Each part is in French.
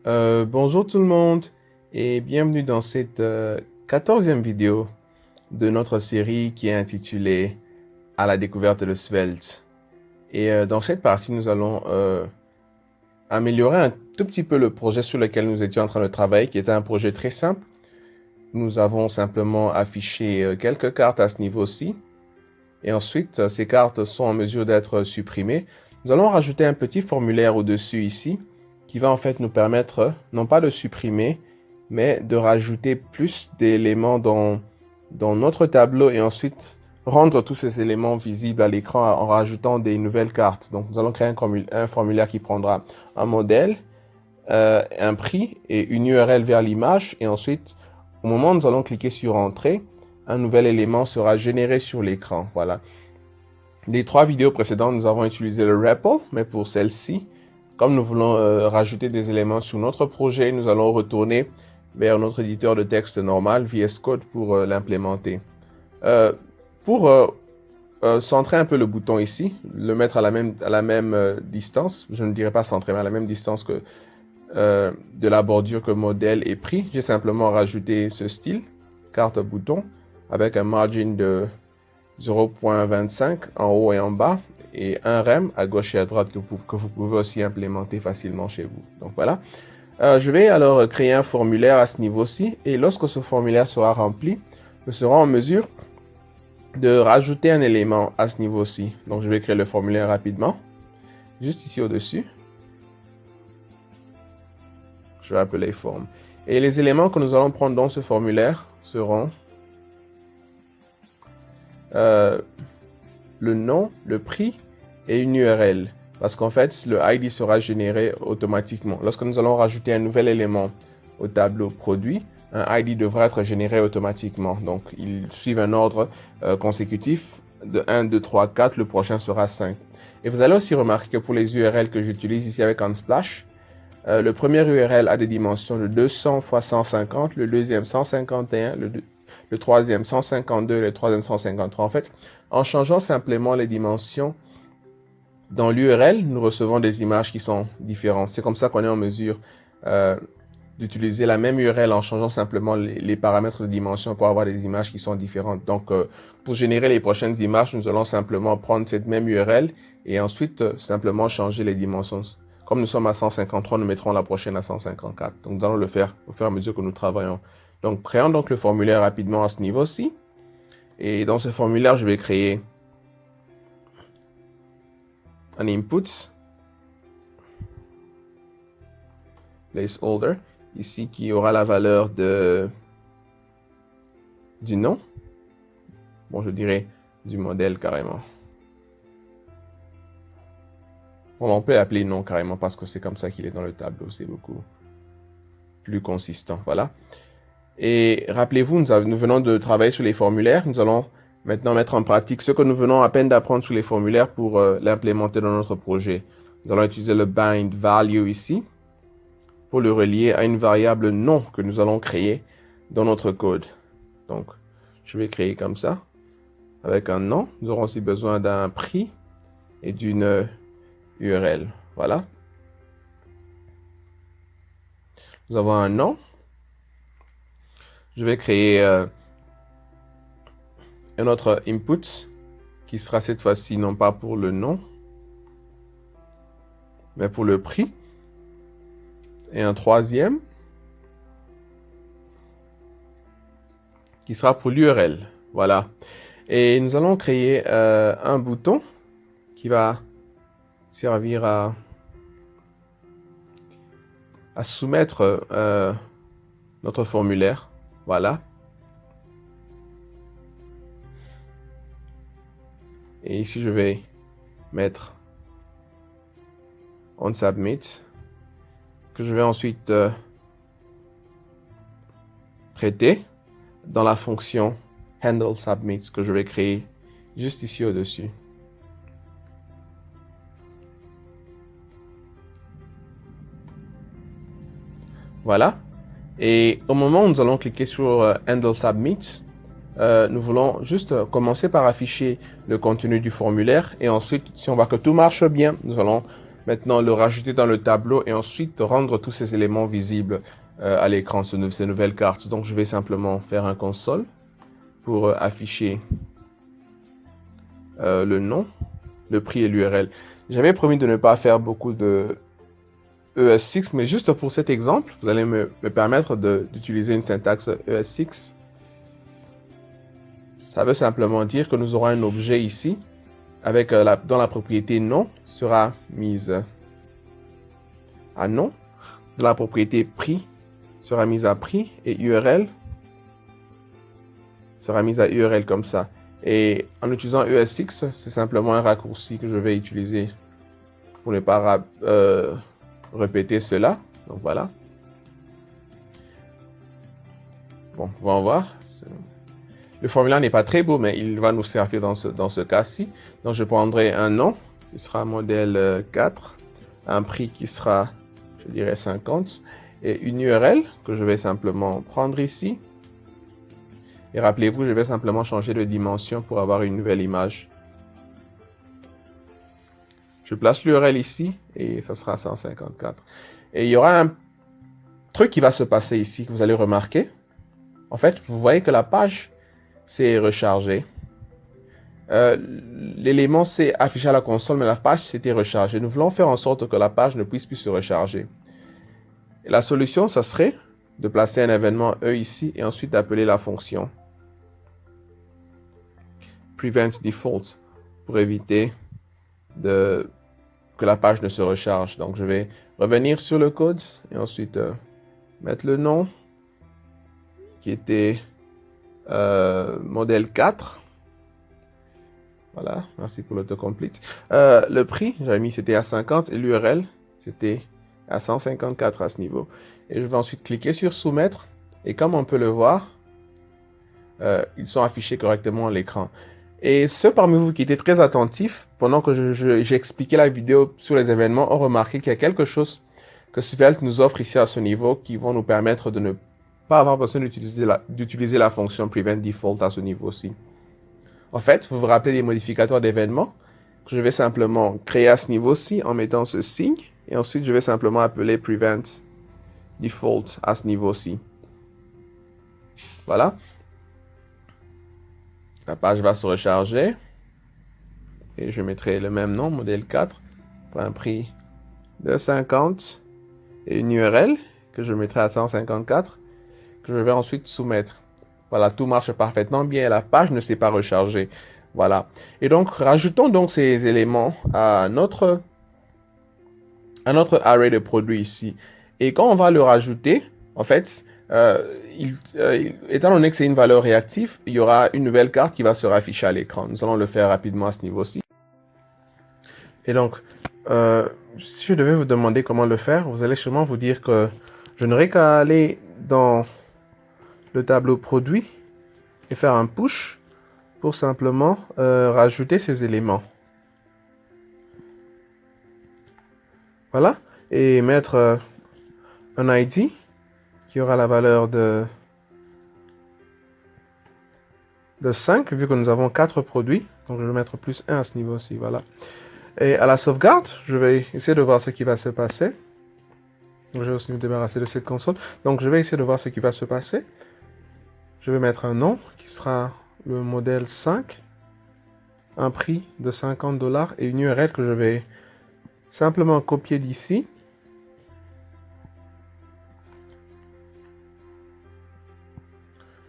Bonjour tout le monde et bienvenue dans cette 14e vidéo de notre série qui est intitulée À la découverte de Svelte. Et dans cette partie, nous allons améliorer un tout petit peu le projet sur lequel nous étions en train de travailler, qui était un projet très simple. Nous avons simplement affiché quelques cartes à ce niveau-ci. Et ensuite, ces cartes sont en mesure d'être supprimées. Nous allons rajouter un petit formulaire au-dessus ici, qui va en fait nous permettre, non pas de supprimer, mais de rajouter plus d'éléments dans notre tableau et ensuite rendre tous ces éléments visibles à l'écran en rajoutant des nouvelles cartes. Donc, nous allons créer un formulaire qui prendra un modèle, un prix et une URL vers l'image. Et ensuite, au moment où nous allons cliquer sur Entrée, un nouvel élément sera généré sur l'écran. Voilà. Les 3 vidéos précédentes, nous avons utilisé le REPL, mais pour celle-ci, comme nous voulons rajouter des éléments sur notre projet, nous allons retourner vers notre éditeur de texte normal, VS Code, pour l'implémenter. Pour centrer un peu le bouton ici, le mettre à la même distance, je ne dirais pas centrer, mais à la même distance que de la bordure que modèle et prix, j'ai simplement rajouté ce style, carte bouton, avec un margin de 0.25 en haut et en bas, et un rem à gauche et à droite que vous pouvez aussi implémenter facilement chez vous. Donc voilà. Je vais alors créer un formulaire à ce niveau-ci, et lorsque ce formulaire sera rempli, nous serons en mesure de rajouter un élément à ce niveau-ci. Donc je vais créer le formulaire rapidement, juste ici au-dessus. Je vais appeler forme. Et les éléments que nous allons prendre dans ce formulaire seront le nom, le prix et une URL. Parce qu'en fait, le ID sera généré automatiquement. Lorsque nous allons rajouter un nouvel élément au tableau produit, un ID devra être généré automatiquement. Donc, ils suivent un ordre consécutif de 1, 2, 3, 4. Le prochain sera 5. Et vous allez aussi remarquer que pour les URL que j'utilise ici avec Unsplash, le premier URL a des dimensions de 200 x 150, le deuxième 151, le troisième 152, le troisième 153. En fait, en changeant simplement les dimensions dans l'URL, nous recevons des images qui sont différentes. C'est comme ça qu'on est en mesure d'utiliser la même URL en changeant simplement les paramètres de dimension pour avoir des images qui sont différentes. Donc, pour générer les prochaines images, nous allons simplement prendre cette même URL et ensuite simplement changer les dimensions. Comme nous sommes à 153, nous mettrons la prochaine à 154. Donc, nous allons le faire au fur et à mesure que nous travaillons. Donc, créons donc le formulaire rapidement à ce niveau-ci. Et dans ce formulaire, je vais créer un input, placeholder, ici qui aura la valeur du nom. Bon, je dirais du modèle carrément. Bon, on peut l'appeler nom carrément parce que c'est comme ça qu'il est dans le tableau. C'est beaucoup plus consistant. Voilà. Et rappelez-vous, nous venons de travailler sur les formulaires. Nous allons maintenant mettre en pratique ce que nous venons à peine d'apprendre sur les formulaires pour l'implémenter dans notre projet. Nous allons utiliser le bind value ici pour le relier à une variable nom que nous allons créer dans notre code. Donc, je vais créer comme ça, avec un nom. Nous aurons aussi besoin d'un prix et d'une URL. Voilà. Nous avons un nom. Je vais créer un autre input qui sera cette fois-ci non pas pour le nom, mais pour le prix. Et un troisième qui sera pour l'URL. Voilà. Et nous allons créer un bouton qui va servir à soumettre notre formulaire. Voilà. Et ici, je vais mettre on submit, que je vais ensuite traiter dans la fonction handle submit que je vais créer juste ici au-dessus. Voilà. Et au moment où nous allons cliquer sur handle submit, nous voulons juste commencer par afficher le contenu du formulaire et ensuite, si on voit que tout marche bien, nous allons maintenant le rajouter dans le tableau et ensuite rendre tous ces éléments visibles à l'écran, ces nouvelles cartes. Donc je vais simplement faire un console pour afficher le nom, le prix et l'URL. J'avais promis de ne pas faire beaucoup de ES6, mais juste pour cet exemple, vous allez me permettre d'utiliser une syntaxe ES6. Ça veut simplement dire que nous aurons un objet ici, avec dont la propriété nom sera mise à nom, dont la propriété prix sera mise à prix, et URL sera mise à URL comme ça. Et en utilisant ES6, c'est simplement un raccourci que je vais utiliser pour ne pas répéter cela. Donc voilà. Bon, on va voir. Le formulaire n'est pas très beau, mais il va nous servir dans ce cas-ci. Donc je prendrai un nom qui sera modèle 4, un prix qui sera, je dirais, 50, et une URL que je vais simplement prendre ici. Et rappelez-vous, je vais simplement changer de dimension pour avoir une nouvelle image. Je place l'URL ici et ça sera 154. Et il y aura un truc qui va se passer ici que vous allez remarquer. En fait, vous voyez que la page s'est rechargée. L'élément s'est affiché à la console, mais la page s'était rechargée. Nous voulons faire en sorte que la page ne puisse plus se recharger. Et la solution, ça serait de placer un événement E ici et ensuite d'appeler la fonction prevent default pour éviter que la page ne se recharge. Donc je vais revenir sur le code et ensuite mettre le nom qui était modèle 4. Voilà, merci pour l'autocomplete. Le prix, j'avais mis c'était à 50 et l'URL c'était à 154 à ce niveau. Et je vais ensuite cliquer sur soumettre et comme on peut le voir, ils sont affichés correctement à l'écran. Et ceux parmi vous qui étaient très attentifs pendant que j'expliquais la vidéo sur les événements ont remarqué qu'il y a quelque chose que Svelte nous offre ici à ce niveau qui vont nous permettre de ne pas avoir besoin d'utiliser la fonction prevent default à ce niveau-ci. En fait, vous vous rappelez les modificateurs d'événements que je vais simplement créer à ce niveau-ci en mettant ce signe et ensuite je vais simplement appeler prevent default à ce niveau-ci. Voilà. La page va se recharger et je mettrai le même nom, modèle 4, pour un prix de 50 et une URL que je mettrai à 154 que je vais ensuite soumettre. Voilà, tout marche parfaitement bien et la page ne s'est pas rechargée. Voilà. Et donc, rajoutons donc ces éléments à notre array de produits ici. Et quand on va le rajouter, en fait, étant donné que c'est une valeur réactive, il y aura une nouvelle carte qui va se afficher à l'écran. Nous allons le faire rapidement à ce niveau-ci. Et donc, si je devais vous demander comment le faire, vous allez sûrement vous dire que je n'aurai qu'à aller dans le tableau produit et faire un push pour simplement rajouter ces éléments. Voilà. Et mettre un ID qui aura la valeur de 5, vu que nous avons 4 produits. Donc, je vais mettre plus 1 à ce niveau-ci. Voilà. Et à la sauvegarde, je vais essayer de voir ce qui va se passer. Donc, je vais aussi me débarrasser de cette console. Donc, je vais essayer de voir ce qui va se passer. Je vais mettre un nom qui sera le modèle 5. Un prix de 50 $ et une URL que je vais simplement copier d'ici.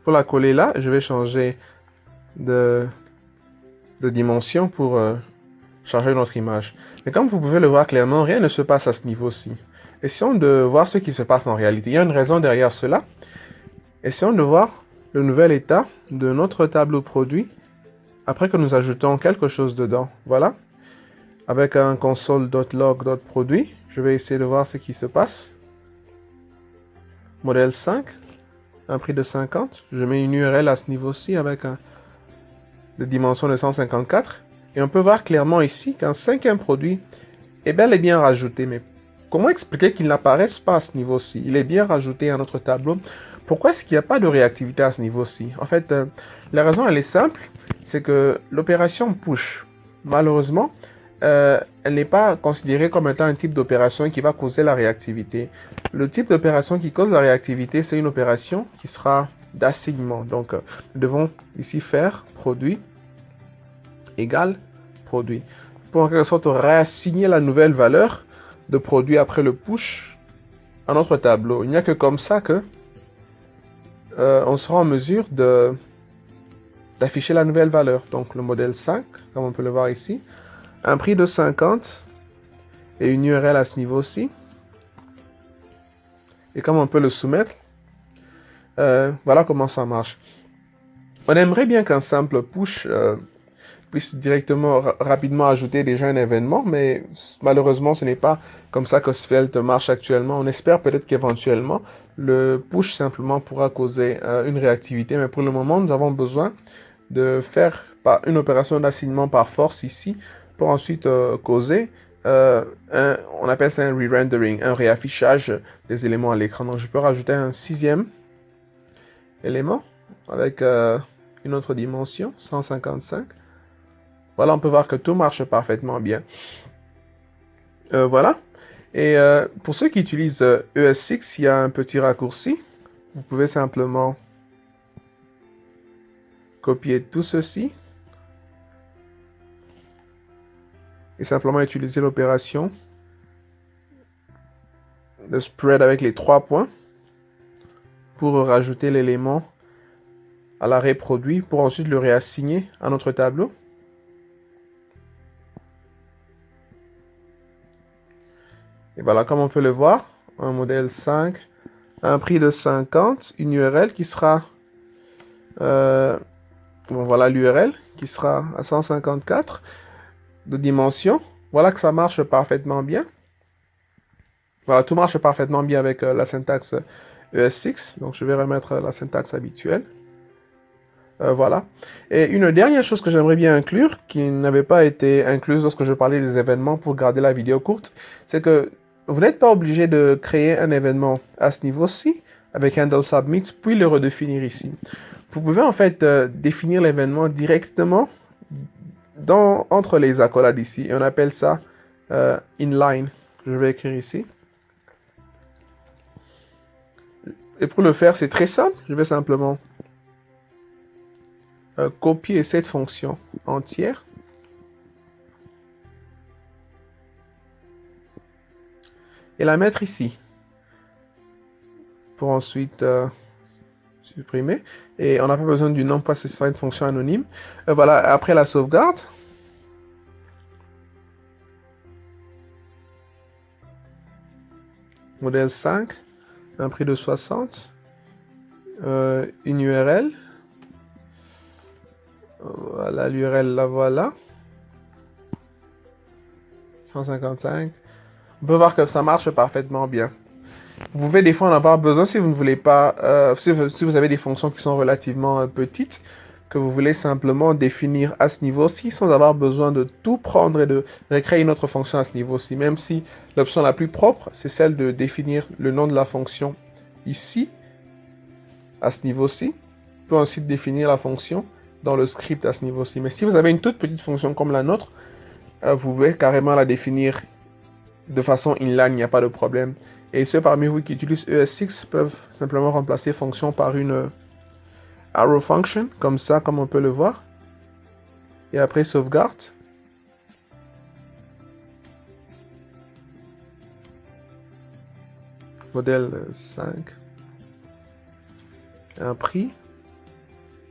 Pour la coller là, je vais changer de dimension pour charger notre image. Mais comme vous pouvez le voir clairement, rien ne se passe à ce niveau-ci. Essayons de voir ce qui se passe en réalité. Il y a une raison derrière cela. Essayons de voir le nouvel état de notre tableau produit après que nous ajoutons quelque chose dedans. Voilà. Avec un console.log.produit, je vais essayer de voir ce qui se passe. Modèle 5, un prix de 50. Je mets une URL à ce niveau-ci avec de dimension de 154. Et on peut voir clairement ici qu'un 5e produit est bel et bien rajouté. Mais comment expliquer qu'il n'apparaisse pas à ce niveau-ci? Il est bien rajouté à notre tableau. Pourquoi est-ce qu'il n'y a pas de réactivité à ce niveau-ci? En fait, la raison elle est simple, c'est que l'opération push, malheureusement, elle n'est pas considérée comme étant un type d'opération qui va causer la réactivité. Le type d'opération qui cause la réactivité, c'est une opération qui sera d'assignement. Donc, nous devons ici faire produit égale produit. Pour en quelque sorte réassigner la nouvelle valeur de produit après le push à notre tableau. Il n'y a que comme ça que on sera en mesure d'afficher la nouvelle valeur. Donc le modèle 5, comme on peut le voir ici, un prix de 50 et une URL à ce niveau-ci. Et comme on peut le soumettre, voilà comment ça marche. On aimerait bien qu'un simple push puisse directement, rapidement ajouter déjà un événement, mais malheureusement, ce n'est pas comme ça que Svelte marche actuellement. On espère peut-être qu'éventuellement, le push simplement pourra causer une réactivité, mais pour le moment, nous avons besoin de faire une opération d'assignement par force ici, pour ensuite causer, on appelle ça un re-rendering, un réaffichage des éléments à l'écran. Donc je peux rajouter un 6e élément avec une autre dimension, 155. Voilà, on peut voir que tout marche parfaitement bien. Voilà. Et pour ceux qui utilisent ES6, il y a un petit raccourci. Vous pouvez simplement copier tout ceci et simplement utiliser l'opération de spread avec les 3 points pour rajouter l'élément à l'arrêt produit pour ensuite le réassigner à notre tableau. Et voilà, comme on peut le voir, un modèle 5, un prix de 50, une URL qui sera, voilà l'URL qui sera à 154 de dimension. Voilà que ça marche parfaitement bien. Voilà, tout marche parfaitement bien avec la syntaxe ES6. Donc je vais remettre la syntaxe habituelle. Voilà. Et une dernière chose que j'aimerais bien inclure, qui n'avait pas été incluse lorsque je parlais des événements pour garder la vidéo courte, c'est que vous n'êtes pas obligé de créer un événement à ce niveau-ci, avec handle submit, puis le redéfinir ici. Vous pouvez en fait définir l'événement directement entre les accolades ici, et on appelle ça inline. Je vais écrire ici. Et pour le faire, c'est très simple. Je vais simplement copier cette fonction entière. Et la mettre ici. Pour ensuite supprimer. Et on n'a pas besoin du nom parce que ce sera une fonction anonyme. Voilà, après la sauvegarde. Modèle 5. Un prix de 60. Une URL. Voilà, l'URL, la voilà. 155. On peut voir que ça marche parfaitement bien. Vous pouvez des fois en avoir besoin si vous ne voulez pas, si vous avez des fonctions qui sont relativement petites, que vous voulez simplement définir à ce niveau-ci sans avoir besoin de tout prendre et de recréer une autre fonction à ce niveau-ci. Même si l'option la plus propre, c'est celle de définir le nom de la fonction ici, à ce niveau-ci. Vous pouvez ensuite définir la fonction dans le script à ce niveau-ci. Mais si vous avez une toute petite fonction comme la nôtre, vous pouvez carrément la définir de façon inline, il n'y a pas de problème. Et ceux parmi vous qui utilisent ES6 peuvent simplement remplacer fonction par une arrow function, comme ça, comme on peut le voir. Et après sauvegarde. Modèle 5. Un prix.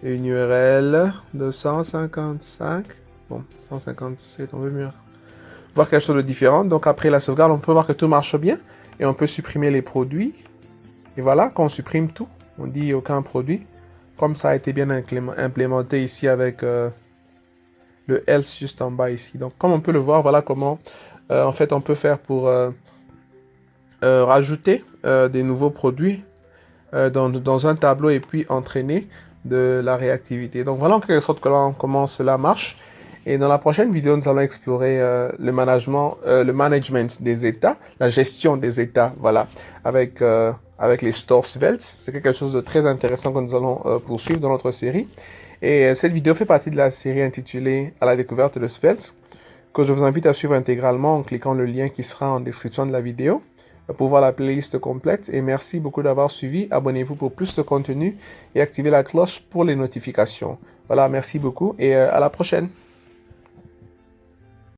Et une URL de 155. Bon, 157, on veut mieux voir quelque chose de différent. Donc après la sauvegarde, on peut voir que tout marche bien. Et on peut supprimer les produits. Et voilà, quand on supprime tout, on dit aucun produit. Comme ça a été bien implémenté ici avec le else juste en bas ici. Donc comme on peut le voir, voilà comment en fait on peut faire pour rajouter des nouveaux produits dans un tableau et puis entraîner de la réactivité. Donc voilà en quelque sorte comment cela marche. Et dans la prochaine vidéo, nous allons explorer le management des états, la gestion des états, voilà, avec les stores Svelte. C'est quelque chose de très intéressant que nous allons poursuivre dans notre série. Et cette vidéo fait partie de la série intitulée « À la découverte de Svelte ». que je vous invite à suivre intégralement en cliquant le lien qui sera en description de la vidéo pour voir la playlist complète. Et merci beaucoup d'avoir suivi. Abonnez-vous pour plus de contenu et activez la cloche pour les notifications. Voilà, merci beaucoup et à la prochaine.